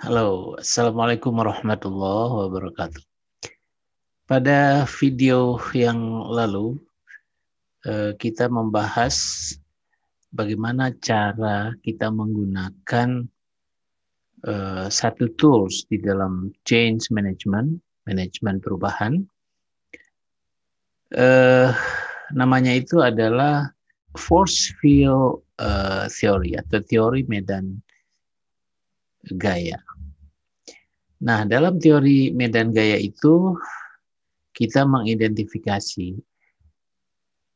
Halo, Assalamualaikum warahmatullahi wabarakatuh. Pada video yang lalu, kita membahas bagaimana cara kita menggunakan satu tools di dalam change management, manajemen perubahan. Namanya itu adalah force field theory atau teori medan gaya. Nah, dalam teori medan gaya itu kita mengidentifikasi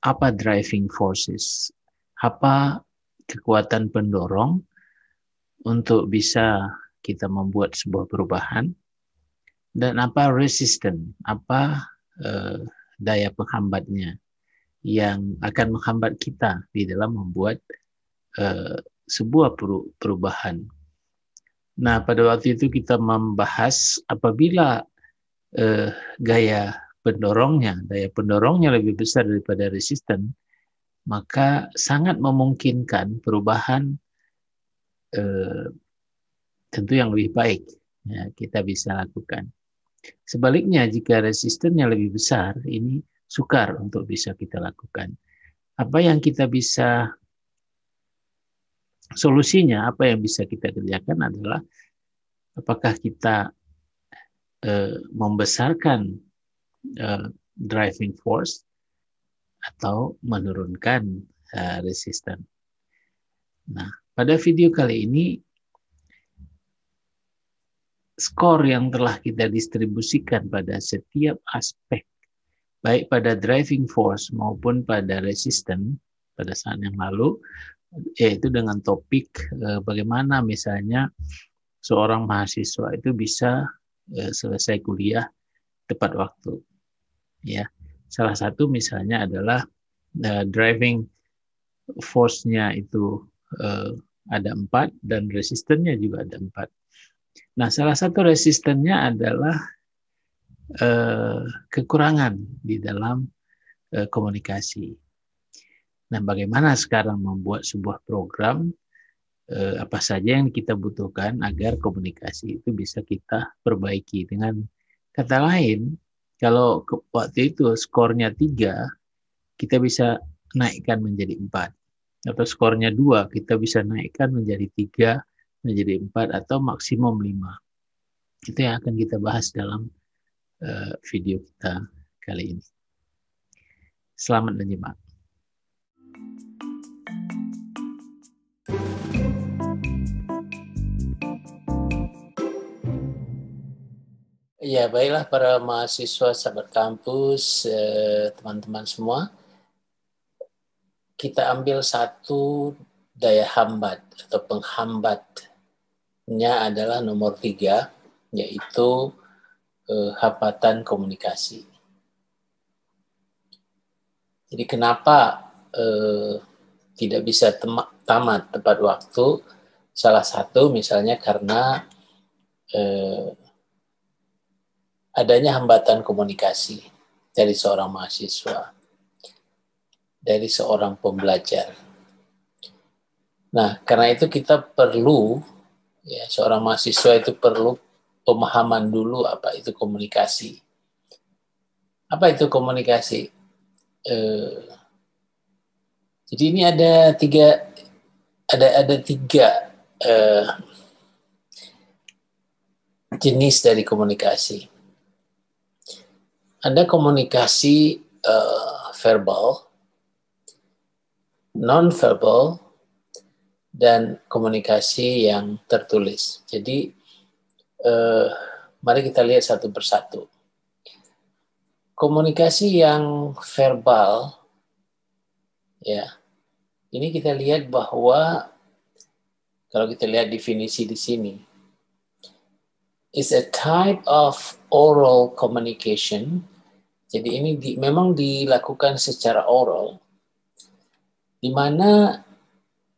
apa driving forces, apa kekuatan pendorong untuk bisa kita membuat sebuah perubahan, dan apa resisten, apa daya penghambatnya yang akan menghambat kita di dalam membuat sebuah perubahan. Nah, pada waktu itu kita membahas apabila daya pendorongnya lebih besar daripada resisten, maka sangat memungkinkan perubahan tentu yang lebih baik ya, kita bisa lakukan. Sebaliknya, jika resistennya lebih besar, ini sukar untuk bisa kita lakukan. Apa yang kita bisa, solusinya, apa yang bisa kita kerjakan adalah apakah kita membesarkan driving force atau menurunkan resisten. Nah, pada video kali ini, skor yang telah kita distribusikan pada setiap aspek, baik pada driving force maupun pada resisten pada saat yang lalu, yaitu dengan topik bagaimana misalnya seorang mahasiswa itu bisa selesai kuliah tepat waktu. Ya, salah satu misalnya adalah driving force-nya itu ada 4 dan resistennya juga ada 4. Nah, salah satu resistennya adalah kekurangan di dalam komunikasi. Nah, bagaimana sekarang membuat sebuah program, apa saja yang kita butuhkan agar komunikasi itu bisa kita perbaiki. Dengan kata lain, kalau waktu itu skornya 3, kita bisa naikkan menjadi 4. Atau skornya 2, kita bisa naikkan menjadi 3, menjadi 4, atau maksimum 5. Itu yang akan kita bahas dalam video kita kali ini. Selamat menyimak. Ya, baiklah para mahasiswa, sahabat kampus, teman-teman semua. Kita ambil satu daya hambat atau penghambatnya adalah nomor 3, yaitu hambatan komunikasi. Jadi kenapa tidak bisa tamat tepat waktu? Salah satu misalnya karena adanya hambatan komunikasi dari seorang mahasiswa, dari seorang pembelajar. Nah, karena itu kita perlu, ya, seorang mahasiswa itu perlu pemahaman dulu apa itu komunikasi. Apa itu komunikasi? Jadi ini ada tiga jenis dari komunikasi. Ada komunikasi verbal, non-verbal, dan komunikasi yang tertulis. Jadi mari kita lihat satu persatu. Komunikasi yang verbal, ya, ini kita lihat bahwa kalau kita lihat definisi di sini, is a type of oral communication. Jadi ini memang dilakukan secara oral, di mana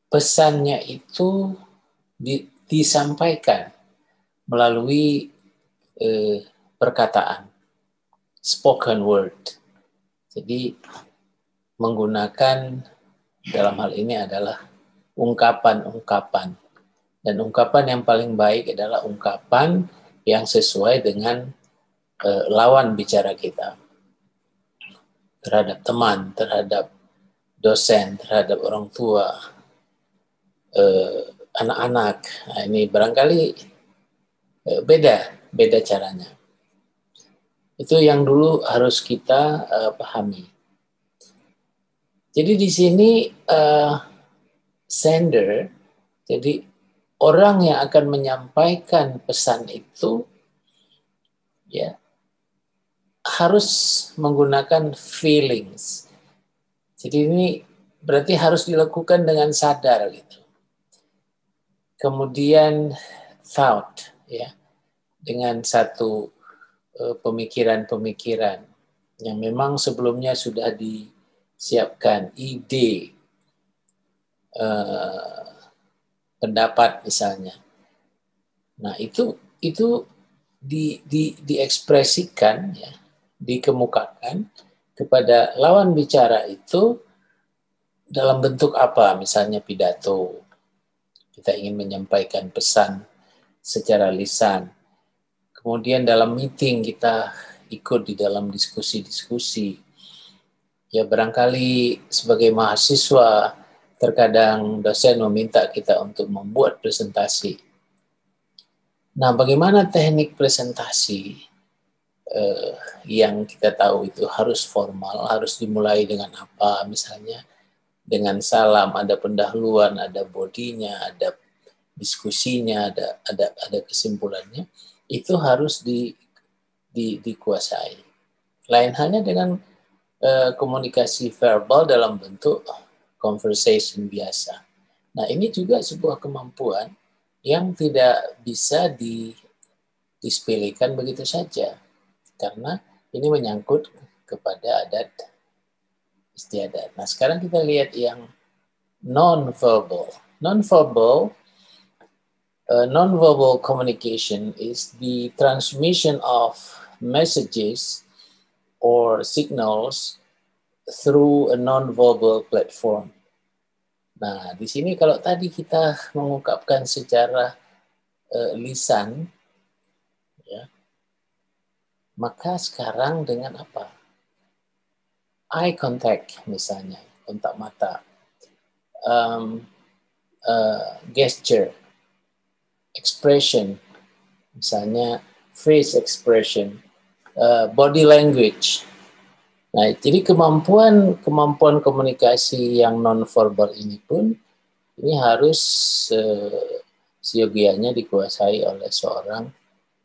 pesannya itu disampaikan melalui perkataan, spoken word. Jadi menggunakan dalam hal ini adalah ungkapan-ungkapan Dan ungkapan yang paling baik adalah ungkapan yang sesuai dengan lawan bicara kita. Terhadap teman, terhadap dosen, terhadap orang tua, anak-anak. Nah, ini barangkali beda caranya. Itu yang dulu harus kita pahami. Jadi di sini sender, jadi orang yang akan menyampaikan pesan itu ya harus menggunakan feelings. Jadi ini berarti harus dilakukan dengan sadar gitu. Kemudian thought ya, dengan satu pemikiran-pemikiran yang memang sebelumnya sudah disiapkan, ide, pendapat misalnya. Nah itu diekspresikan ya, dikemukakan kepada lawan bicara itu dalam bentuk apa? Misalnya pidato, kita ingin menyampaikan pesan secara lisan. Kemudian dalam meeting kita ikut di dalam diskusi-diskusi. Ya barangkali sebagai mahasiswa terkadang dosen meminta kita untuk membuat presentasi. Nah, bagaimana teknik presentasi yang kita tahu itu harus formal, harus dimulai dengan apa misalnya? Dengan salam, ada pendahuluan, ada bodinya, ada diskusinya, ada kesimpulannya. Itu harus dikuasai. Lain halnya dengan komunikasi verbal dalam bentuk conversation biasa. Nah, ini juga sebuah kemampuan yang tidak bisa disepelekan begitu saja. Karena ini menyangkut kepada adat istiadat. Nah, sekarang kita lihat yang non-verbal. Non-verbal communication is the transmission of messages or signals through a non-verbal platform. Nah, di sini kalau tadi kita mengungkapkan secara lisan, ya, maka sekarang dengan apa? Eye contact misalnya, kontak mata, gesture, expression, misalnya face expression, body language. Nah, jadi kemampuan komunikasi yang non-verbal ini pun ini harus seyogianya dikuasai oleh seorang,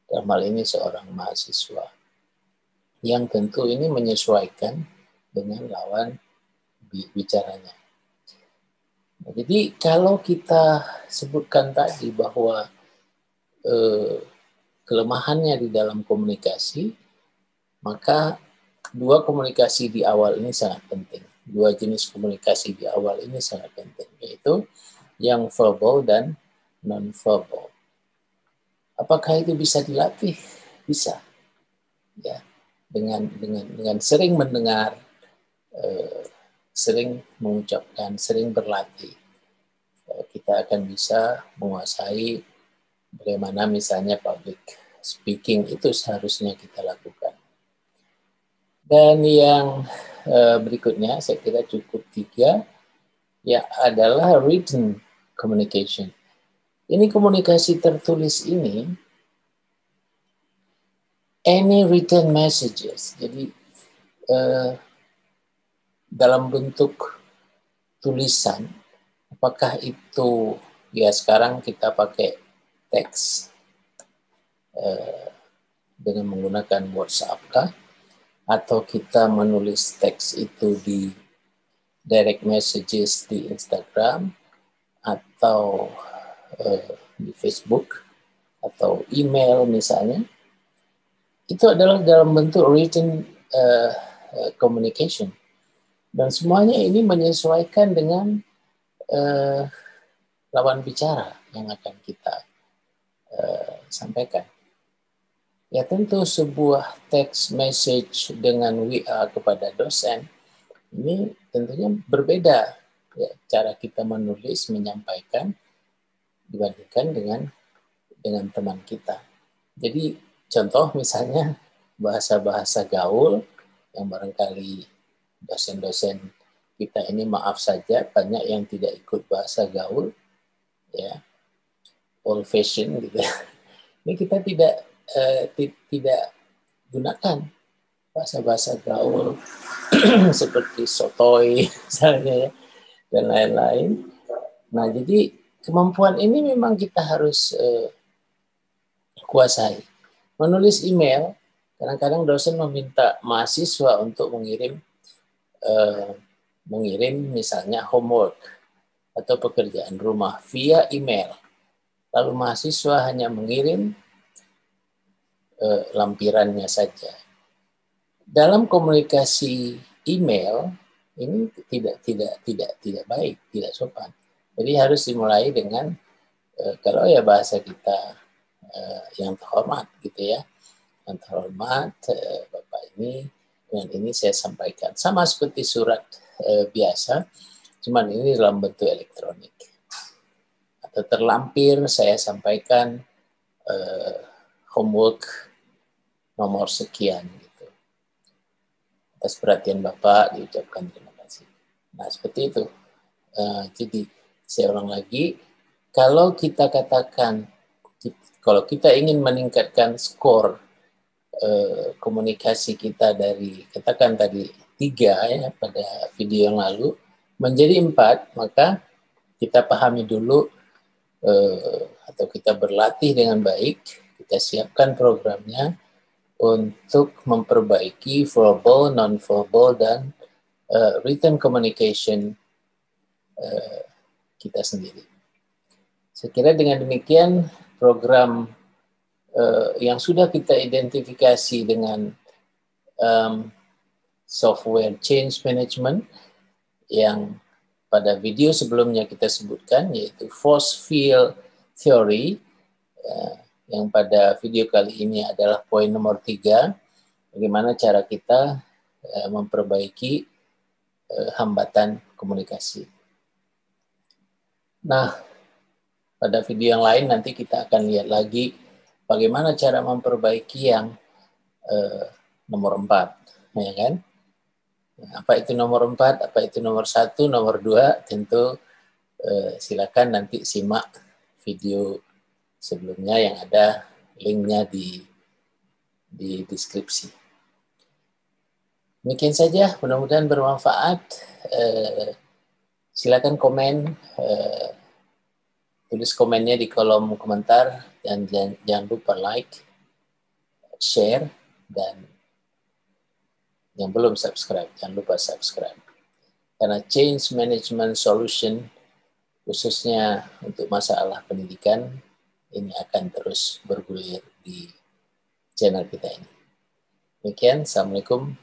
dalam hal ini seorang mahasiswa, yang tentu ini menyesuaikan dengan lawan bicaranya. Nah, jadi kalau kita sebutkan tadi bahwa kelemahannya di dalam komunikasi, maka dua komunikasi di awal ini sangat penting. Dua jenis komunikasi di awal ini sangat penting, yaitu yang verbal dan non-verbal. Apakah itu bisa dilatih? Bisa. Ya, dengan sering mendengar, sering mengucapkan, sering berlatih, kita akan bisa menguasai bagaimana misalnya public speaking itu seharusnya kita lakukan. Dan yang berikutnya saya kira cukup 3, ya adalah written communication. Ini komunikasi tertulis ini, any written messages, jadi dalam bentuk tulisan, apakah itu ya sekarang kita pakai teks dengan menggunakan WhatsApp kah? Atau kita menulis teks itu di direct messages di Instagram atau di Facebook atau email misalnya, itu adalah dalam bentuk written communication. Dan semuanya ini menyesuaikan dengan lawan bicara yang akan kita sampaikan. Ya tentu sebuah text message dengan WA kepada dosen ini tentunya berbeda ya, cara kita menulis, menyampaikan dibandingkan dengan teman kita. Jadi contoh misalnya bahasa-bahasa gaul yang barangkali dosen-dosen kita ini maaf saja banyak yang tidak ikut bahasa gaul, ya, old fashion gitu. Ini kita tidak gunakan bahasa-bahasa gaul seperti sotoy misalnya, ya, dan lain-lain. Nah, jadi kemampuan ini memang kita harus kuasai. Menulis email, kadang-kadang dosen meminta mahasiswa untuk mengirim misalnya homework atau pekerjaan rumah via email. Lalu mahasiswa hanya mengirim lampirannya saja. Dalam komunikasi email ini tidak baik, tidak sopan. Jadi harus dimulai dengan kalau ya bahasa kita yang terhormat gitu ya, yang terhormat Bapak ini dengan ini saya sampaikan sama seperti surat biasa, cuman ini dalam bentuk elektronik atau terlampir saya sampaikan homework nomor sekian gitu. Atas perhatian Bapak diucapkan terima kasih. Nah seperti itu. Jadi saya ulang lagi, kalau kita katakan, kalau kita ingin meningkatkan skor komunikasi kita dari, katakan tadi 3 ya pada video yang lalu, menjadi 4, maka kita pahami dulu atau kita berlatih dengan baik, kita siapkan programnya untuk memperbaiki verbal, non-verbal, dan written communication kita sendiri. Saya kira dengan demikian program yang sudah kita identifikasi dengan software change management yang pada video sebelumnya kita sebutkan, yaitu force field theory, yang pada video kali ini adalah poin nomor 3, bagaimana cara kita memperbaiki hambatan komunikasi. Nah, pada video yang lain nanti kita akan lihat lagi bagaimana cara memperbaiki yang nomor 4, ya kan? Apa itu nomor 4, apa itu nomor 1, nomor 2, tentu silakan nanti simak video sebelumnya yang ada linknya di deskripsi. Demikian saja, mudah-mudahan bermanfaat. Silakan komen, tulis komennya di kolom komentar, dan jangan lupa like, share, dan yang belum subscribe, jangan lupa subscribe. Karena change management solution, khususnya untuk masalah pendidikan, ini akan terus bergulir di channel kita ini. Demikian, Assalamualaikum